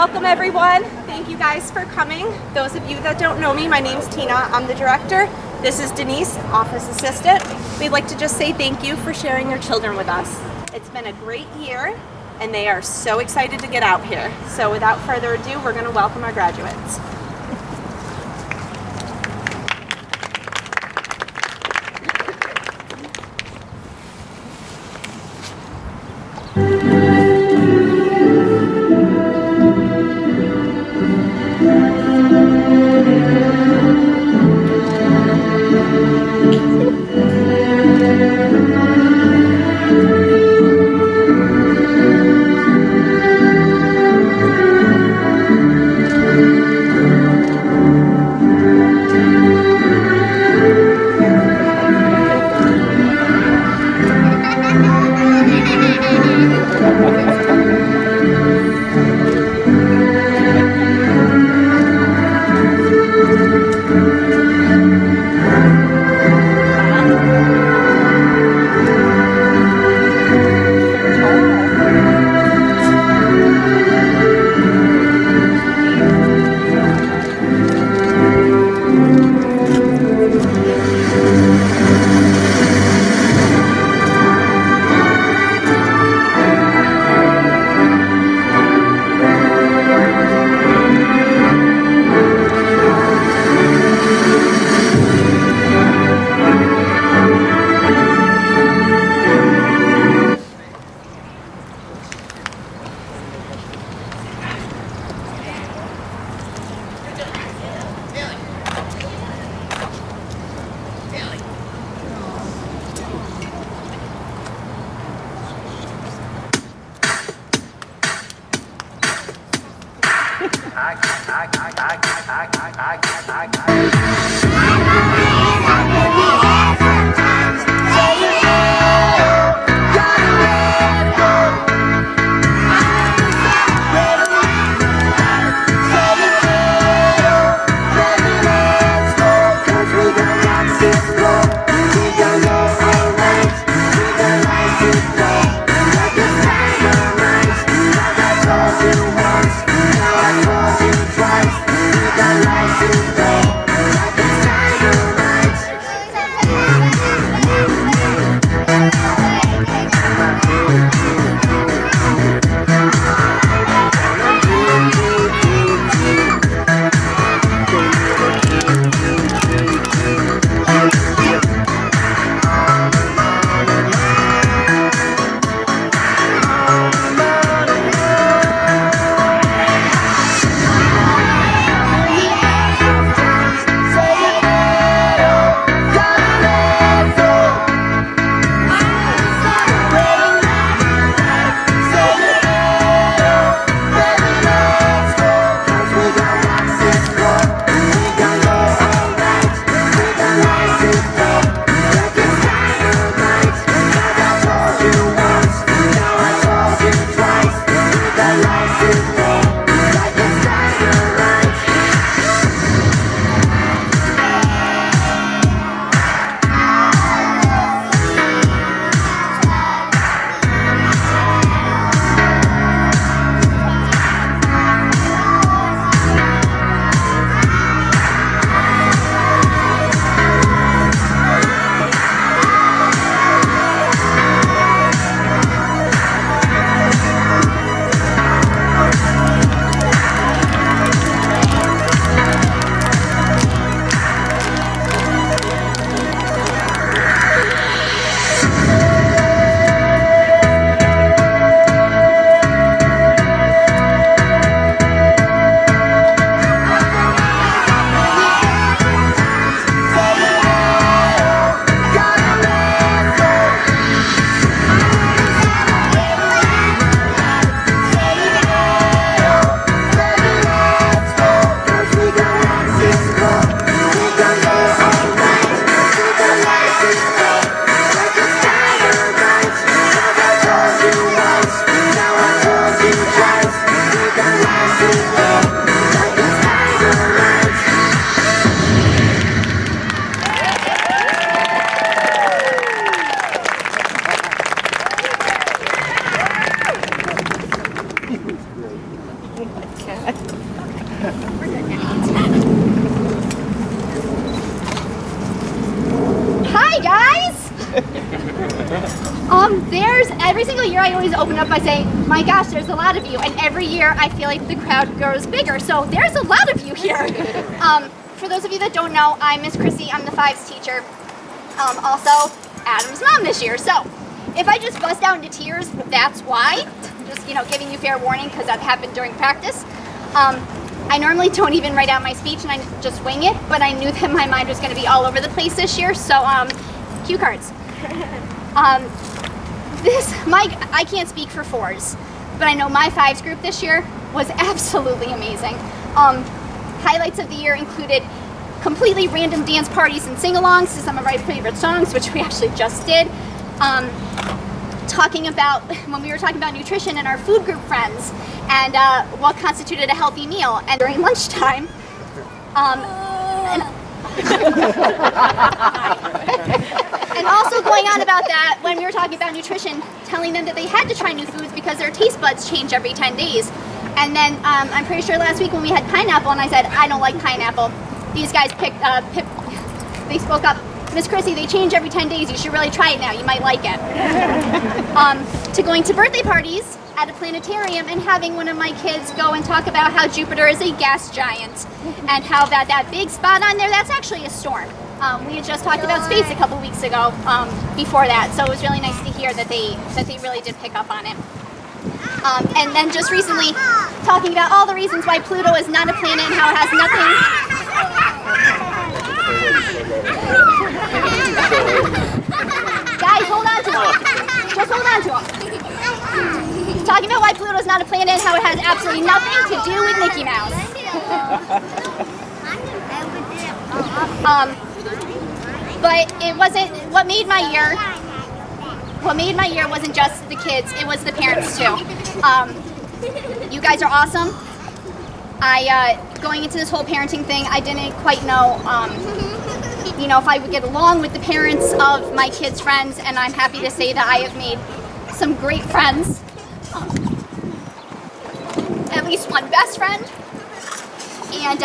welcome everyone. Thank you guys for coming. Those of you that don't know me, my name's Tina. I'm the director. This is Denise, office assistant. We'd like to just say thank you for sharing your children with us. It's been a great year and they are so excited to get out here. So without further ado, we're going to welcome our graduates. Hi guys! There's every single year I always open up by saying, my gosh, there's a lot of you, and every year I feel like the crowd grows bigger, so there's a lot of you here. For those of you that don't know, I'm Miss Chrissy, I'm the fives teacher, also Adam's mom this year, so if I just bust out into tears, that's why, just giving you fair warning because that happened during practice. I normally don't even write out my speech and I just wing it, but I knew that my mind was going to be all over the place this year, so cue cards. I can't speak for fours, but I know my fives group this year was absolutely amazing. Highlights of the year included completely random dance parties and sing-alongs to some of my favorite songs, which we actually just did. Talking about, when we were talking about nutrition and our food group friends and what constituted a healthy meal, and during lunchtime, and also going on about that when we were talking about nutrition, telling them that they had to try new foods because their taste buds change every 10 days. And then I'm pretty sure last week when we had pineapple and I said, I don't like pineapple, these guys they spoke up, Miss Chrissy, they change every 10 days, you should really try it now, you might like it. To going to birthday parties at a planetarium and having one of my kids go and talk about how Jupiter is a gas giant and how that big spot on there, that's actually a storm. We had just talked about space a couple weeks ago before that, so it was really nice to hear that they really did pick up on it. And then just recently talking about all the reasons why Pluto is not a planet and how it has nothing. Guys, hold on to them. Just hold on to them. Talking about why Pluto is not a planet and how it has absolutely nothing to do with Mickey Mouse. But it wasn't, what made my year wasn't just the kids, it was the parents too. You guys are awesome. Going into this whole parenting thing, I didn't quite know, if I would get along with the parents of my kids' friends, and I'm happy to say that I have made some great friends. At least one best friend. And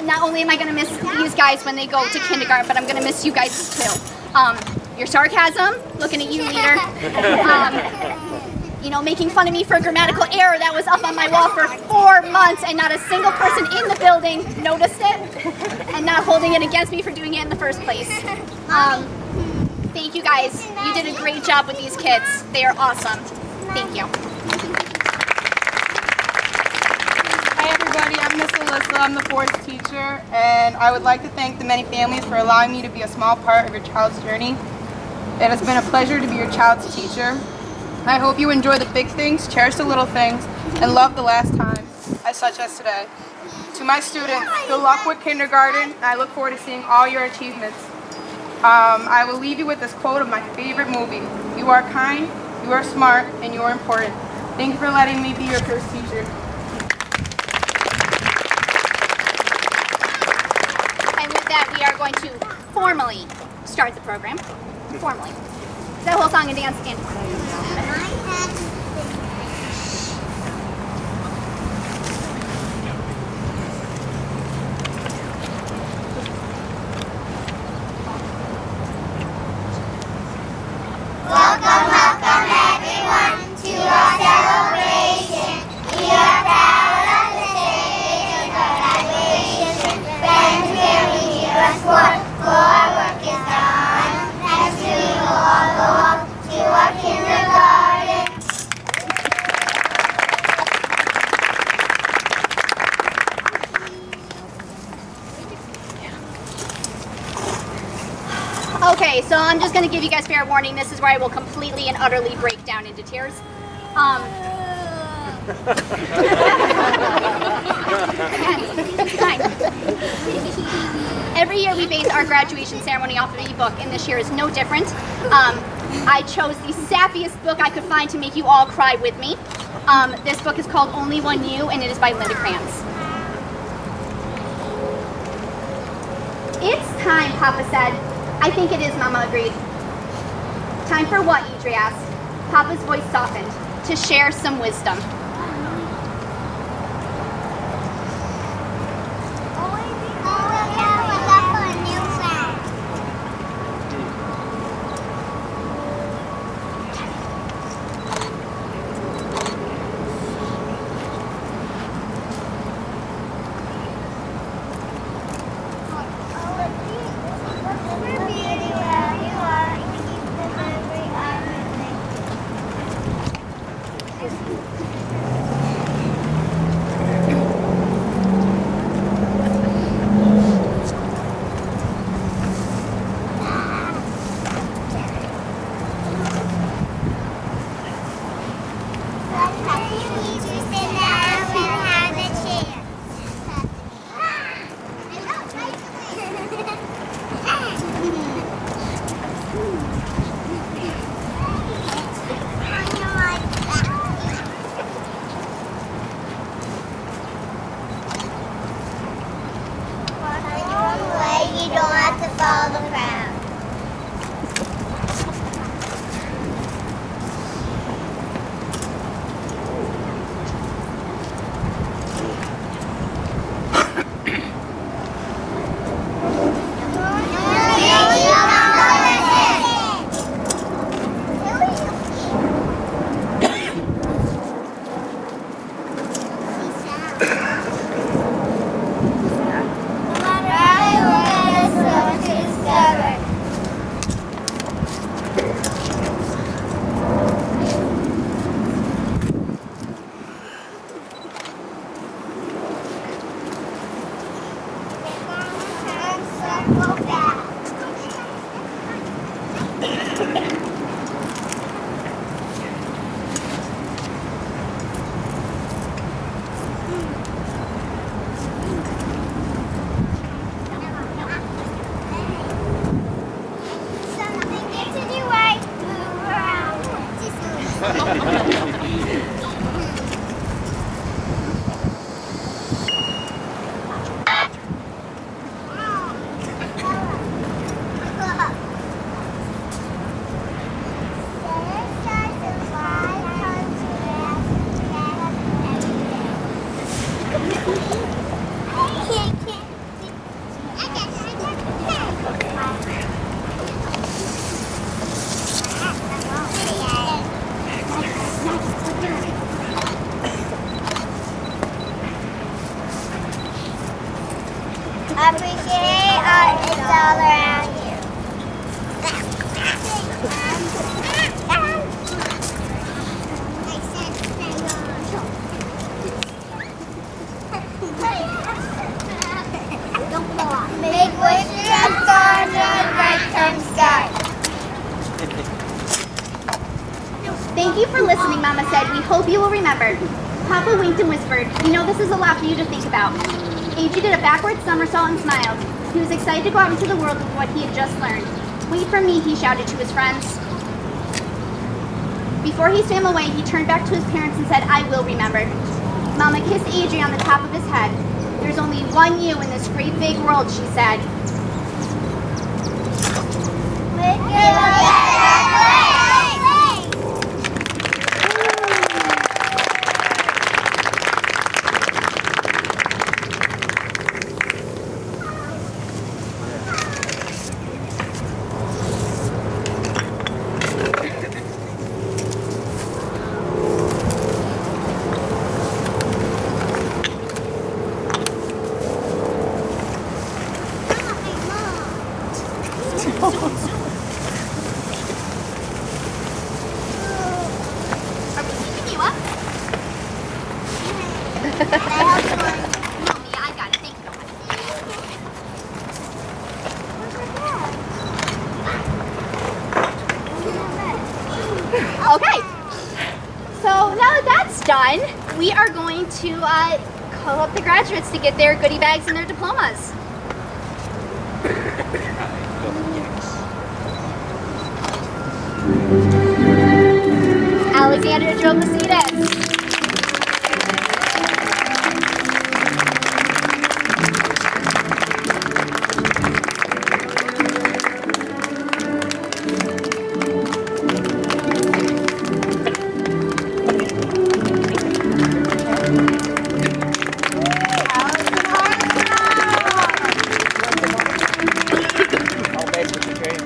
not only am I going to miss these guys when they go to kindergarten, but I'm going to miss you guys too. Your sarcasm, looking at you, leader. Making fun of me for a grammatical error that was up on my wall for 4 months and not a single person in the building noticed it, and not holding it against me for doing it in the first place. Thank you guys. You did a great job with these kids. They are awesome. Thank you. Hi everybody, I'm Miss Alyssa. I'm the fourth teacher, and I would like to thank the many families for allowing me to be a small part of your child's journey. It has been a pleasure to be your child's teacher. I hope you enjoy the big things, cherish the little things, and love the last times, such as today. To my students, good luck with kindergarten, and I look forward to seeing all your achievements. I will leave you with this quote of my favorite movie. You are kind, you are smart, and you are important. Thank you for letting me be your first teacher. And with that, we are going to formally start the program. Formally. Is that whole song and dance in? Welcome, welcome everyone to our celebration. We are proud of the stage of graduation. Friends, here we hear us more, for our work is done. Next we will all go up to our kindergarten. Okay, so I'm just going to give you guys fair warning. This is where I will completely and utterly break down into tears. Fine. Every year we base our graduation ceremony off of a book, and this year is no different. I chose the sappiest book I could find to make you all cry with me. This book is called Only One You, and it is by Linda Kranz. It's time, Papa said. I think it is, Mama agreed. Time for what, Idri asked. Papa's voice softened. To share some wisdom. Appreciate art is all around you. Make wishes and stars and bright come sky. Thank you for listening, Mama said. We hope you will remember. Papa winked and whispered, you know this is a lot for you to think about. A.J. did a backward somersault and smiled. He was excited to go out into the world with what he had just learned. Wait for me, he shouted to his friends. Before he swam away, he turned back to his parents and said, I will remember. Mama kissed A.J. on the top of his head. There's only one you in this great big world, she said. Make it a better place. Are we keeping you up? Oh, yeah, I got it. Thank you. Okay. So now that that's done, we are going to call up the graduates to get their goodie bags and their diplomas. Alexandra Joe-Macedas. All base with the trade.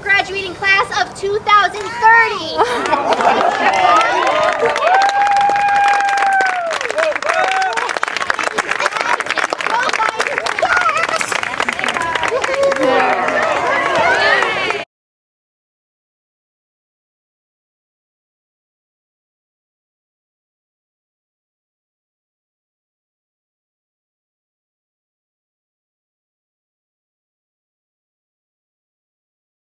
graduating class of 2030.